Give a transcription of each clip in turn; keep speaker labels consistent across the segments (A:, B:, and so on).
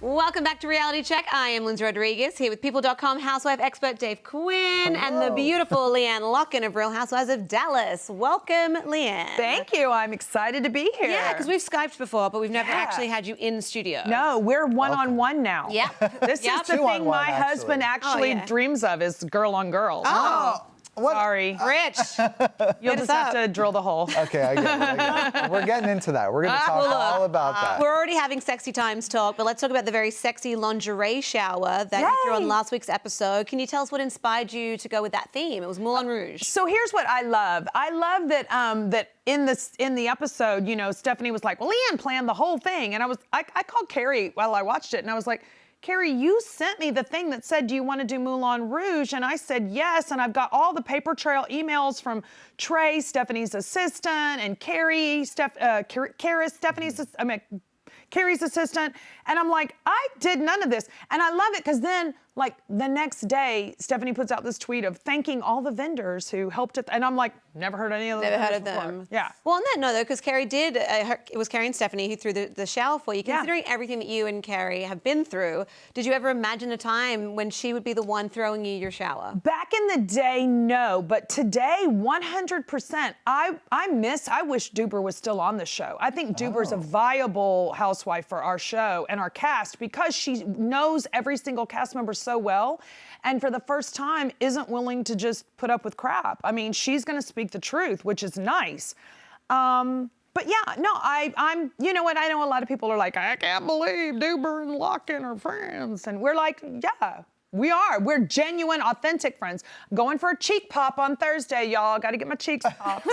A: Welcome back to Reality Check. I am Lindsay Rodriguez here with People.com housewife expert Dave Quinn and the beautiful LeeAnne Locken of Real Housewives of Dallas. Welcome, LeeAnne.
B: Thank you. I'm excited to be here.
A: Yeah, because we've Skyped before, but we've never actually had you in studio.
B: No, we're one-on-one now.
A: Yeah.
B: This is the thing my husband actually dreams of is girl on girl.
A: Oh.
C: What?
B: Sorry.
A: Rich.
B: You'll just have to drill the hole.
C: Okay, I get it. We're getting into that. We're going to talk all about that.
A: We're already having sexy times talk, but let's talk about the very sexy lingerie shower that you threw on last week's episode. Can you tell us what inspired you to go with that theme? It was Moulin Rouge.
B: So here's what I love. I love that that in the episode, you know, Stephanie was like, well, LeeAnne planned the whole thing. And I called Carrie while I watched it, and I was like, Carrie, you sent me the thing that said, do you want to do Moulin Rouge? And I said, yes. And I've got all the paper trail emails from Trey, Stephanie's assistant, and Carrie, Carrie's assistant. And I'm like, I did none of this. And I love it because then, like, the next day, Stephanie puts out this tweet of thanking all the vendors who helped it. And I'm like, never heard any of those.
A: Never heard of
B: before.
A: them.
B: Yeah.
A: Well, on that note, though, because Carrie did, it was Carrie and Stephanie who threw the shower for you. Considering everything that you and Carrie have been through, did you ever imagine a time when she would be the one throwing you your shower?
B: Back in the day, no. But today, 100%. I wish Duber was still on the show. I think Duber's a viable housewife for our show and our cast because she knows every single cast member so well, and for the first time isn't willing to just put up with crap. I mean, she's going to speak the truth, which is nice. But yeah, no, I'm, you know what? I know a lot of people are like, I can't believe Duber and Locken are friends. And we're like, yeah, we are. We're genuine, authentic friends. I'm going for a cheek pop on Thursday, y'all. Got to get my cheeks popped.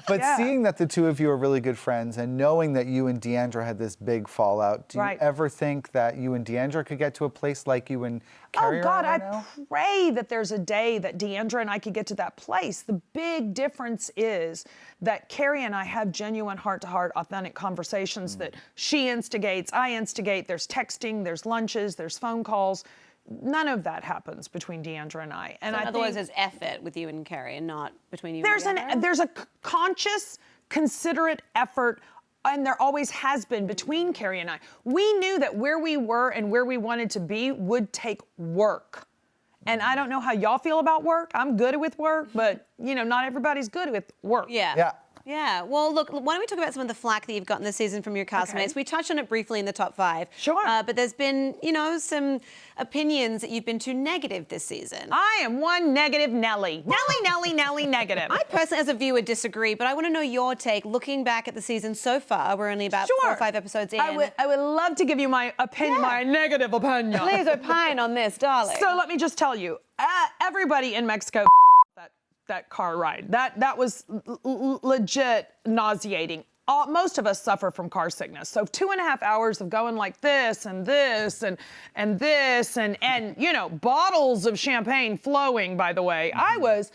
C: But seeing that the two of you are really good friends and knowing that you and D'Andra had this big fallout, do you ever think that you and D'Andra could get to a place like you and Carrie
B: Oh, God,
C: right
B: I
C: now?
B: pray that there's a day that D'Andra and I could get to that place. The big difference is that Carrie and I have genuine heart-to-heart, authentic conversations that she instigates, I instigate. There's texting, there's lunches, there's phone calls. None of that happens between D'Andra and I. And
A: So
B: I
A: in other
B: think
A: words, there's effort with you and Carrie and not between you and D'Andra?
B: there's a conscious, considerate effort, and there always has been between Carrie and I. We knew that where we were and where we wanted to be would take work. And I don't know how y'all feel about work. I'm good with work, but, you know, not everybody's good with work.
A: Yeah. Yeah. Well, look, why don't we talk about some of the flack that you've gotten this season from your castmates? We touched on it briefly in the top 5.
B: Sure.
A: But there's been, you know, some opinions that you've been too negative this season.
B: I am one negative Nelly. Nelly, negative.
A: I personally, as a viewer, disagree, but I want to know your take. Looking back at the season so far, we're only about 4 or 5 episodes in.
B: I would love to give you my opinion, my negative opinion.
A: Please opine on this, darling.
B: So let me just tell you, everybody in Mexico that car ride. That was legit nauseating. Most of us suffer from car sickness. So 2.5 hours of going like this and this and this and you know, bottles of champagne flowing, by the way. I was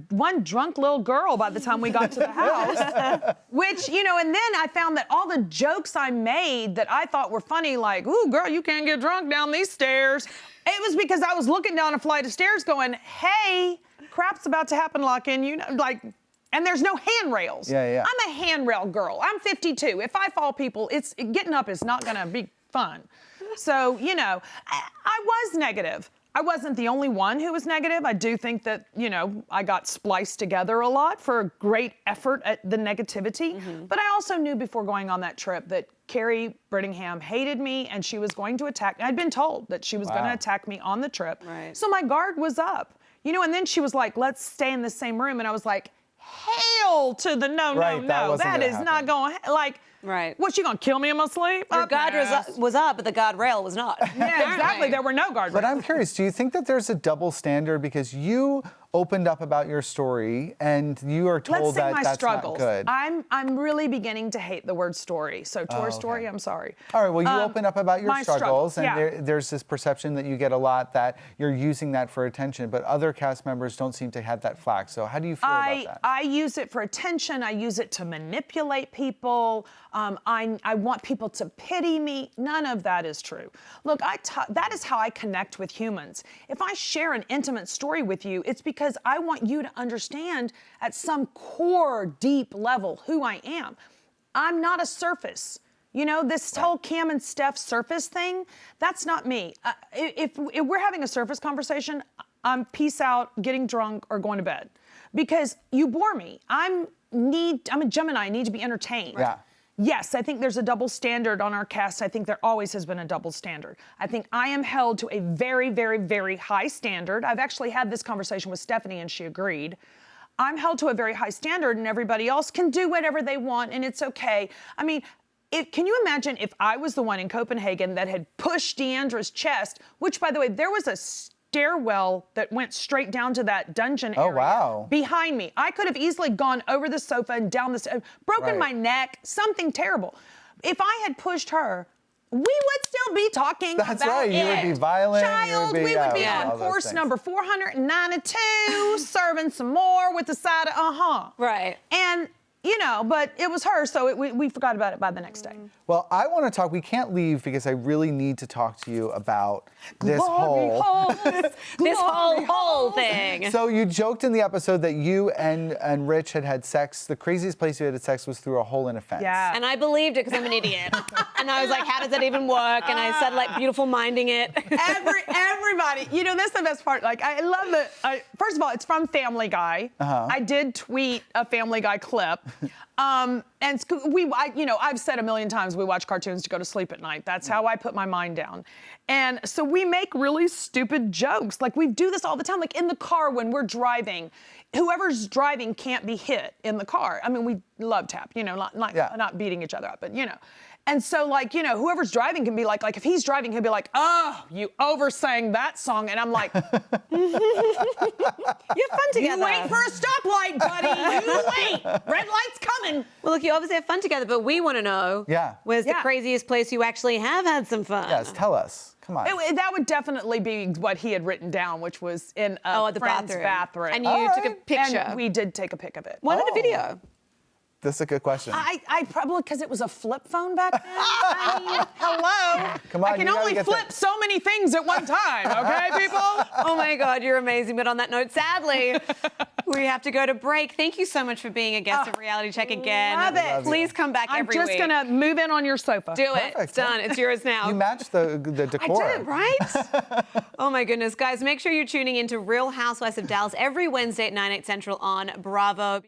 B: one drunk little girl by the time we got to the house, which, you know, and then I found that all the jokes I made that I thought were funny, like, ooh, girl, you can't get drunk down these stairs. It was because I was looking down a flight of stairs going, hey, crap's about to happen, Locken, you know, like, and there's no handrails.
C: Yeah.
B: I'm a handrail girl. I'm 52. If I fall, people, getting up is not gonna be fun. So, you know, I was negative. I wasn't the only one who was negative. I do think that, you know, I got spliced together a lot for a great effort at the negativity. But I also knew before going on that trip that Carrie Brittingham hated me and she was going to attack. I'd been told that she was going to attack me on the trip. So my guard was up. You know, and then she was like, let's stay in the same room. And I was like, hell to the no. That is not going, like, what, you gonna kill me in my sleep?
A: Your guard was up, but the guardrail was not.
B: Yeah, exactly. There were no guardrails.
C: But I'm curious, do you think that there's a double standard because you opened up about your story and you are told that that's not good?
B: I'm really beginning to hate the word story. So story, I'm sorry.
C: All right, well, you opened up about your struggles and there's this perception that you get a lot that you're using that for attention, but other cast members don't seem to have that flack. So how do you feel about that?
B: I use it for attention. I use it to manipulate people. I want people to pity me. None of that is true. Look, that is how I connect with humans. If I share an intimate story with you, it's because I want you to understand at some core, deep level who I am. I'm not a surface. You know, this whole Cam and Steph surface thing, that's not me. If we're having a surface conversation, I'm peace out, getting drunk, or going to bed. Because you bore me. I'm a Gemini, I need to be entertained.
C: Yeah.
B: Yes, I think there's a double standard on our cast. I think there always has been a double standard. I think I am held to a very, very, very high standard. I've actually had this conversation with Stephanie and she agreed. I'm held to a very high standard and everybody else can do whatever they want and it's okay. I mean, can you imagine if I was the one in Copenhagen that had pushed Deandra's chest, which by the way, there was a stairwell that went straight down to that dungeon area behind me. I could have easily gone over the sofa and down this, broken my neck, something terrible. If I had pushed her, we would still be talking about
C: That's right, you would be violent.
B: Child, we would be on course number 492, serving some more with the side of
A: Right.
B: And, you know, but it was her, so we forgot about it by the next day.
C: Well, I want to talk, we can't leave because I really need to talk to you about this whole
A: thing.
C: So you joked in the episode that you and Rich had sex. The craziest place you had sex was through a hole in a fence.
B: Yeah.
A: And I believed it because I'm an idiot. And I was like, how does that even work? And I said, like, beautiful minding it.
B: Everybody, you know, that's the best part. Like, I love that. First of all, it's from Family Guy. I did tweet a Family Guy clip. And I've said a million times we watch cartoons to go to sleep at night. That's how I put my mind down. And so we make really stupid jokes. Like we do this all the time. Like in the car when we're driving, whoever's driving can't be hit in the car. I mean, we love tap, you know, not beating each other up, but you know. And so, like, you know, whoever's driving can be like if he's driving, he'll be like, oh, you oversang that song. And I'm like, you have
A: fun together.
B: You wait for a stoplight, buddy. You wait. Red light's coming.
A: Well, look, you obviously have fun together, but we want to know, where's the craziest place you actually have had some fun?
C: Yes, tell us. Come on.
B: That would definitely be what he had written down, which was in a friend's bathroom.
A: And you took a picture.
B: And we did take a pic of it.
A: Why not a video?
C: That's a good question.
B: I probably, because it was a flip phone back then. I mean, hello.
C: Come on,
B: I can only flip so many things at one time, okay, people?
A: Oh my God, you're amazing. But on that note, sadly, we have to go to break. Thank you so much for being a guest of Reality Check again.
B: Love it.
A: Please come back every week.
B: I'm just going to move in on your sofa.
A: Do it. It's done. It's yours now.
C: You matched the decor.
A: I did, right? Oh my goodness. Guys, make sure you're tuning in to Real Housewives of Dallas every Wednesday at 9, 8 Central on Bravo.